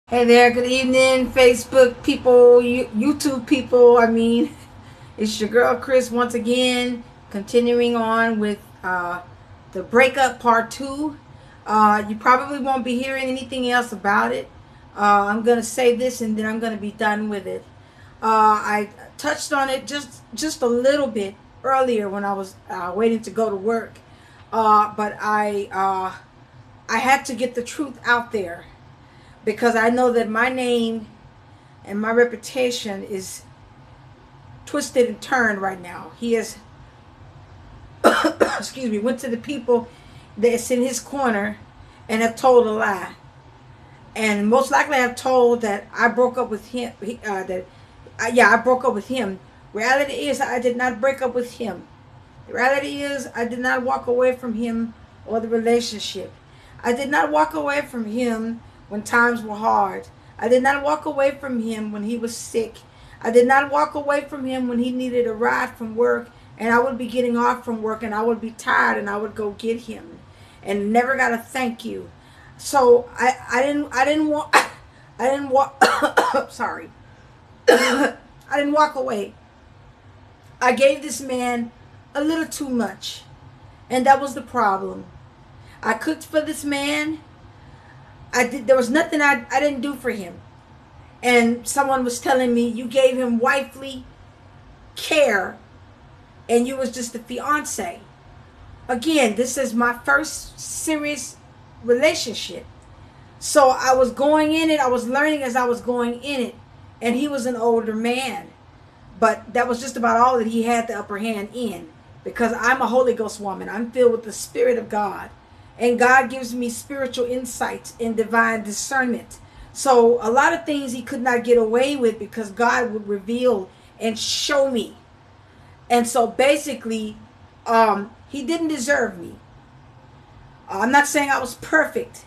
Hey there, good evening, Facebook people, YouTube people. It's your girl Chris once again, continuing on with the breakup part two. You probably won't be hearing anything else about it. I'm going to say this and then I'm going to be done with it. I touched on it just a little bit earlier when I was waiting to go to work. But I had to get the truth out there because I know that my name and my reputation is twisted and turned right now. He has, excuse me, went to the people that's in his corner and have told a lie, and most likely have told that I broke up with him. I broke up with him. Reality is, I did not break up with him. The reality is, I did not walk away from him or the relationship. I did not walk away from him when times were hard. I did not walk away from him when he was sick. I did not walk away from him when he needed a ride from work and I would be getting off from work and I would be tired and I would go get him and never got a thank you. So I didn't want I didn't walk sorry. I didn't walk away. I gave this man a little too much. And that was the problem. I cooked for this man. There was nothing I didn't do for him. And someone was telling me, you gave him wifely care and you was just a fiance. Again, this is my first serious relationship. So I was going in it, I was learning as I was going in it. And he was an older man. But that was just about all that he had the upper hand in. Because I'm a Holy Ghost woman. I'm filled with the Spirit of God. And God gives me spiritual insights and divine discernment. So a lot of things he could not get away with because God would reveal and show me. And so basically, he didn't deserve me. I'm not saying I was perfect,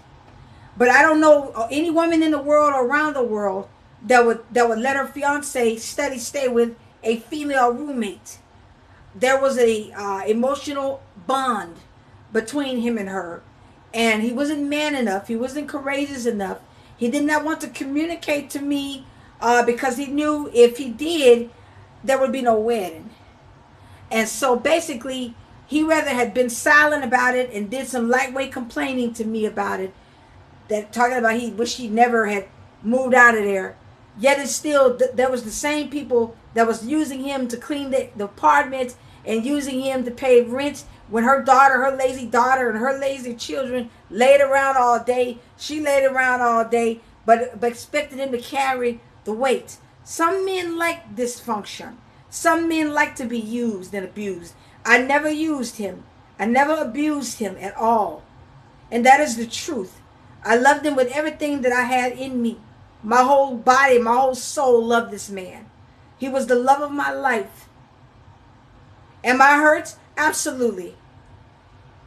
but I don't know any woman in the world or around the world that would let her fiance stay with a female roommate. There was a emotional bond between him and her, and he wasn't man enough. He wasn't courageous enough. He did not want to communicate to me because he knew if he did, there would be no wedding. And so basically, he rather had been silent about it and did some lightweight complaining to me about it, that talking about he wished he never had moved out of there. Yet it's still, there was the same people that was using him to clean the apartments and using him to pay rent when her daughter, her lazy daughter and her lazy children laid around all day. She laid around all day, but expected him to carry the weight. Some men like dysfunction. Some men like to be used and abused. I never used him. I never abused him at all. And that is the truth. I loved him with everything that I had in me. My whole body, my whole soul loved this man. He was the love of my life. Am I hurt? Absolutely.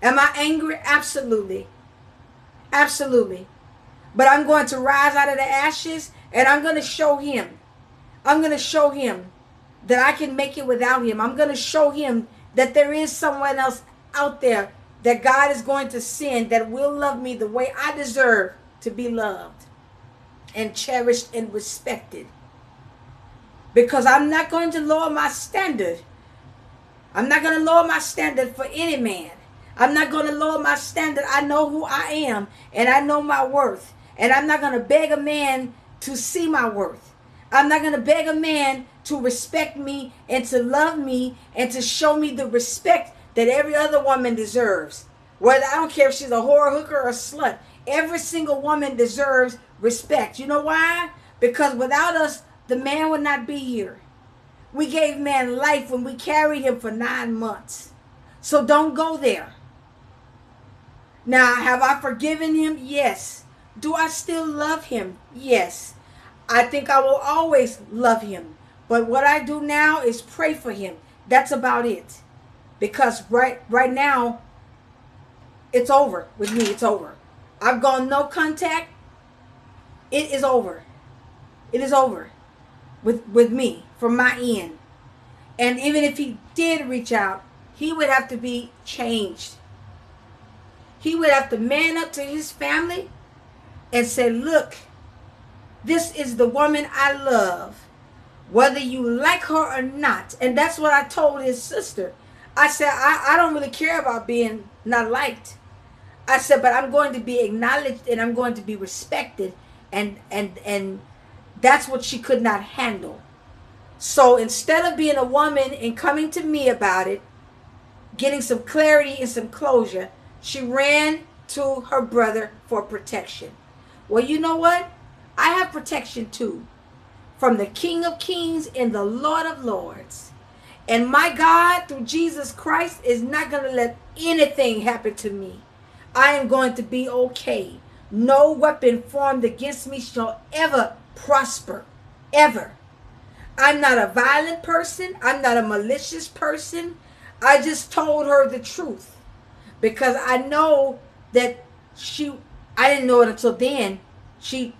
Am I angry? Absolutely. Absolutely. But I'm going to rise out of the ashes and I'm going to show him. I'm going to show him that I can make it without him. I'm going to show him that there is someone else out there that God is going to send that will love me the way I deserve to be loved and cherished and respected. Because I'm not going to lower my standard. I'm not going to lower my standard for any man. I'm not going to lower my standard. I know who I am and I know my worth. And I'm not going to beg a man to see my worth. I'm not going to beg a man to respect me and to love me and to show me the respect that every other woman deserves. Whether, I don't care if she's a whore, hooker, or slut. Every single woman deserves respect. You know why? Because without us, the man would not be here. We gave man life when we carried him for 9 months. So don't go there. Now, have I forgiven him? Yes. Do I still love him? Yes. I think I will always love him. But what I do now is pray for him. That's about it. Because right now, it's over with me. It's over. I've gone no contact. It is over. It is over with me from my end. And even if he did reach out, he would have to be changed. He would have to man up to his family and say, look, This is the woman I love, whether you like her or not. And that's what I told his sister. I said, I don't really care about being not liked. I said, but I'm going to be acknowledged and I'm going to be respected. And that's what she could not handle. So instead of being a woman and coming to me about it, getting some clarity and some closure, she ran to her brother for protection. Well, you know what? I have protection too, from the King of Kings and the Lord of Lords. And my God, through Jesus Christ, is not going to let anything happen to me. I am going to be okay. No weapon formed against me shall ever prosper. Ever. I'm not a violent person. I'm not a malicious person. I just told her the truth. Because I know that I didn't know it until then, she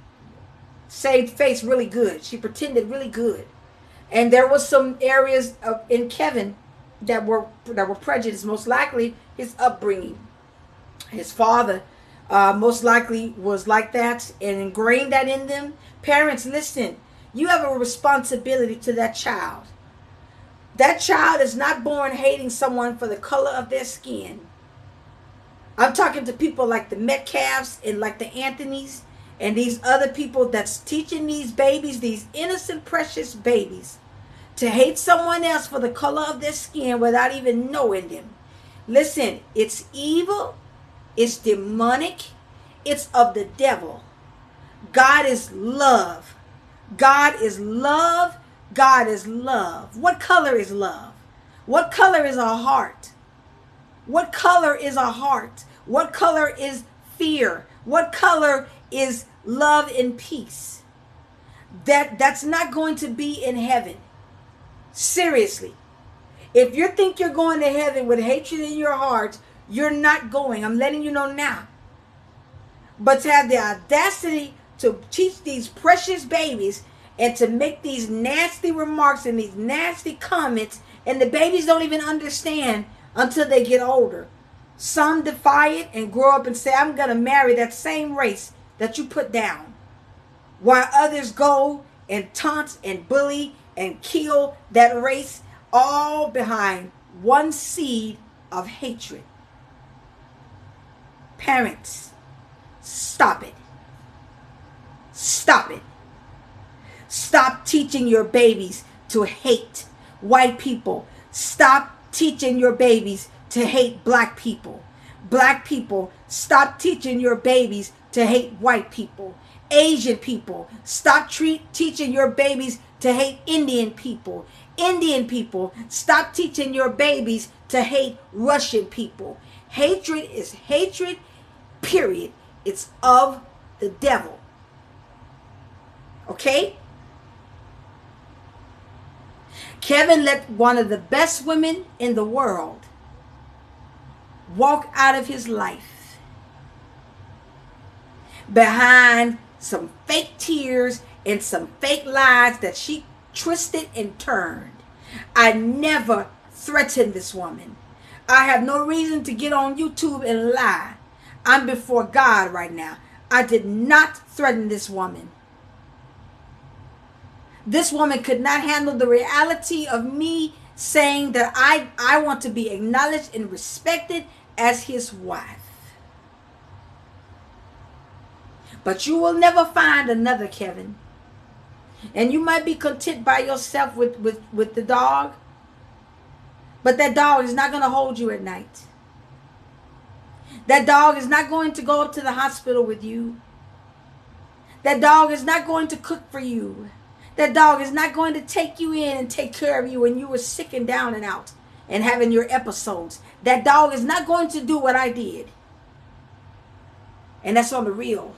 saved face really good. She pretended really good. And there was some areas in Kevin that were prejudiced. Most likely his upbringing. His father most likely was like that and ingrained that in them. Parents, listen. You have a responsibility to that child. That child is not born hating someone for the color of their skin. I'm talking to people like the Metcalfs and like the Anthonys and these other people that's teaching these babies, these innocent, precious babies, to hate someone else for the color of their skin without even knowing them. Listen, it's evil. It's demonic. It's of the devil. God is love. God is love. God is love. What color is love? What color is our heart? What color is our heart? What color is fear? What color is love and peace? That's not going to be in heaven. Seriously. If you think you're going to heaven with hatred in your heart, you're not going. I'm letting you know now. But to have the audacity to teach these precious babies and to make these nasty remarks and these nasty comments, and the babies don't even understand until they get older. Some defy it and grow up and say, I'm going to marry that same race that you put down. While others go and taunt and bully and kill that race, all behind one seed of hatred. Parents, stop it. Stop it. Stop teaching your babies to hate white people. Stop teaching your babies to hate black people. Black people, stop teaching your babies to hate white people. Asian people, stop teaching your babies to hate Indian people. Indian people, stop teaching your babies to hate Russian people. Hatred is hatred, period. It's of the devil. Okay? Kevin let one of the best women in the world walk out of his life behind some fake tears and some fake lies that she twisted and turned. I never threatened this woman. I have no reason to get on YouTube and lie. I'm before God right now. I did not threaten this woman. This woman could not handle the reality of me saying that I want to be acknowledged and respected as his wife. But you will never find another Kevin. And you might be content by yourself with the dog. But that dog is not going to hold you at night. That dog is not going to go up to the hospital with you. That dog is not going to cook for you. That dog is not going to take you in and take care of you when you were sick and down and out and having your episodes. That dog is not going to do what I did. And that's on the real.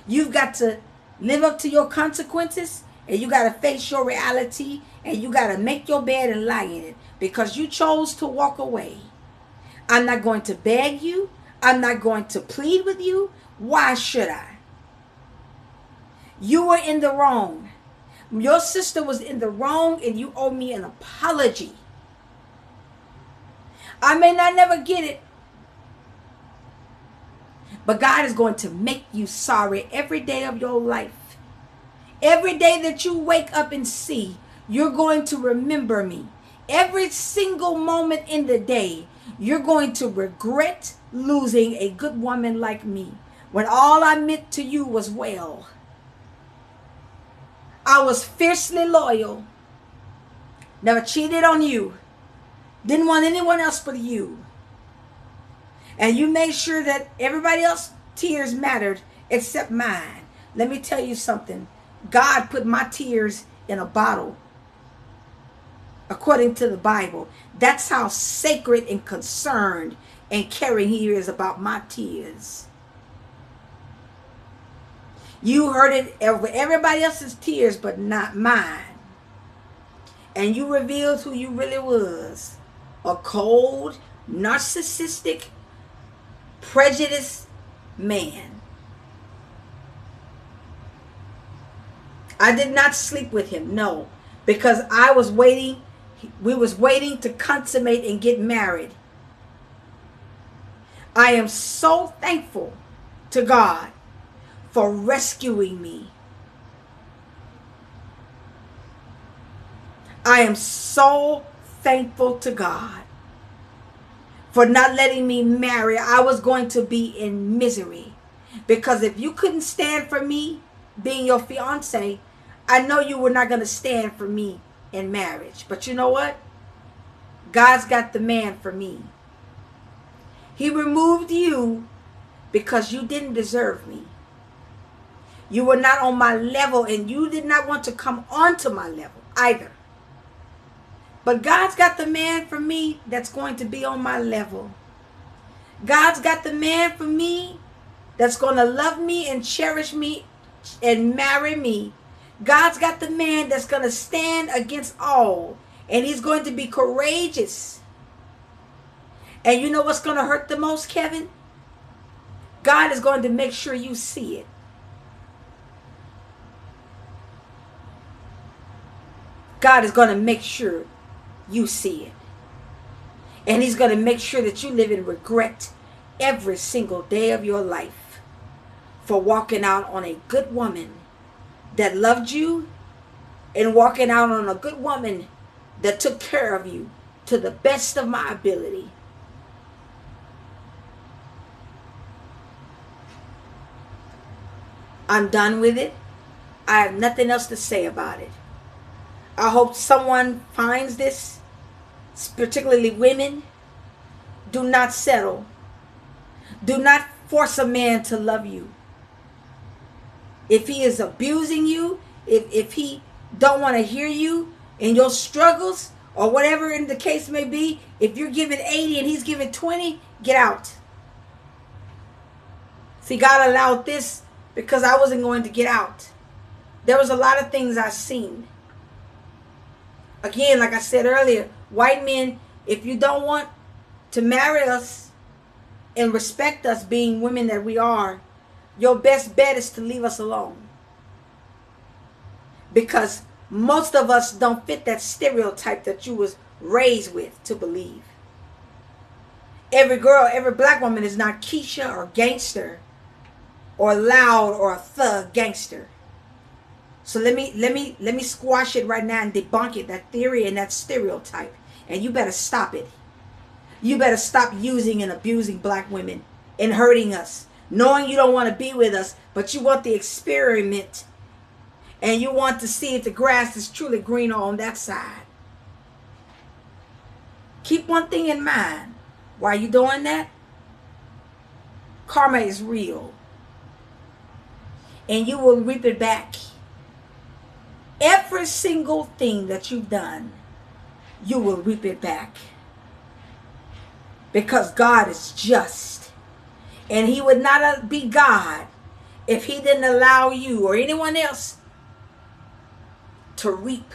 You've got to live up to your consequences, and you got to face your reality, and you got to make your bed and lie in it because you chose to walk away. I'm not going to beg you. I'm not going to plead with you. Why should I? You were in the wrong. Your sister was in the wrong, and you owe me an apology. I may not never get it, but God is going to make you sorry every day of your life. Every day that you wake up and see, you're going to remember me. Every single moment in the day, you're going to regret losing a good woman like me, when all I meant to you was well. I was fiercely loyal, never cheated on you, didn't want anyone else but you. And you made sure that everybody else's tears mattered except mine. Let me tell you something. God put my tears in a bottle, according to the Bible. That's how sacred and concerned and caring he is about my tears. You heard it over everybody else's tears, but not mine. And you revealed who you really was. A cold, narcissistic, prejudiced man. I did not sleep with him, no. Because we was waiting to consummate and get married. I am so thankful to God for rescuing me. I am so thankful to God for not letting me marry. I was going to be in misery. Because if you couldn't stand for me being your fiance, I know you were not going to stand for me in marriage. But you know what? God's got the man for me. He removed you because you didn't deserve me. You were not on my level, and you did not want to come onto my level either. But God's got the man for me that's going to be on my level. God's got the man for me that's going to love me and cherish me and marry me. God's got the man that's going to stand against all, and he's going to be courageous. And you know what's going to hurt the most, Kevin? God is going to make sure you see it. God is going to make sure you see it. And he's going to make sure that you live in regret every single day of your life for walking out on a good woman that loved you, and walking out on a good woman that took care of you to the best of my ability. I'm done with it. I have nothing else to say about it. I hope someone finds this, particularly women. Do not settle. Do not force a man to love you. If he is abusing you, if he don't want to hear you in your struggles, or whatever in the case may be, if you're giving 80 and he's giving 20, get out. See, God allowed this because I wasn't going to get out. There was a lot of things I've seen. Again, like I said earlier, white men, if you don't want to marry us and respect us being women that we are, your best bet is to leave us alone. Because most of us don't fit that stereotype that you was raised with to believe. Every girl, every black woman is not Keisha or gangster or loud or a thug gangster. So let me squash it right now and debunk it, that theory and that stereotype. And you better stop it. You better stop using and abusing black women and hurting us, knowing you don't want to be with us, but you want the experiment, and you want to see if the grass is truly greener on that side. Keep one thing in mind. While you're doing that, karma is real, and you will reap it back. Every single thing that you've done, you will reap it back. Because God is just. And he would not be God if he didn't allow you or anyone else to reap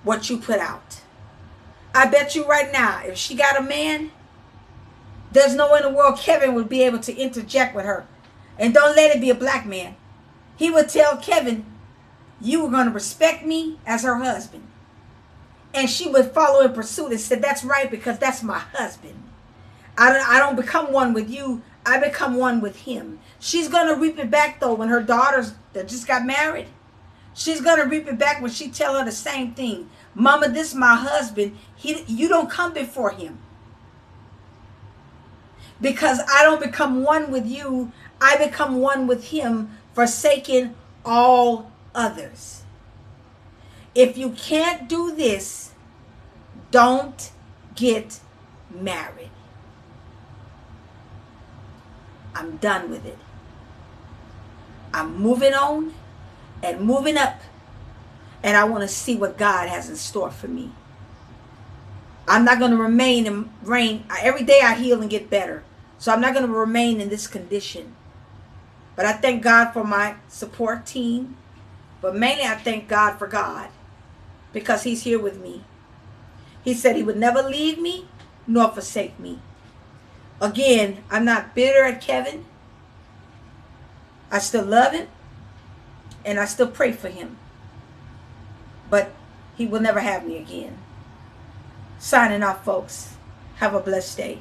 what you put out. I bet you right now, if she got a man, there's no way in the world Kevin would be able to interject with her. And don't let it be a black man. He would tell Kevin, you were going to respect me as her husband. And she would follow in pursuit and said, that's right, because that's my husband. I don't become one with you. I become one with him. She's going to reap it back, though, when her daughters that just got married, She's going to reap it back when she tell her the same thing. Mama, this is my husband. You don't come before him. Because I don't become one with you. I become one with him, forsaking all others. If you can't do this, don't get married. I'm done with it. I'm moving on and moving up. And I want to see what God has in store for me. I'm not going to remain and reign. Every day I heal and get better. So I'm not going to remain in this condition. But I thank God for my support team. But mainly I thank God for God. Because he's here with me. He said he would never leave me nor forsake me. Again, I'm not bitter at Kevin. I still love him. And I still pray for him. But he will never have me again. Signing off, folks. Have a blessed day.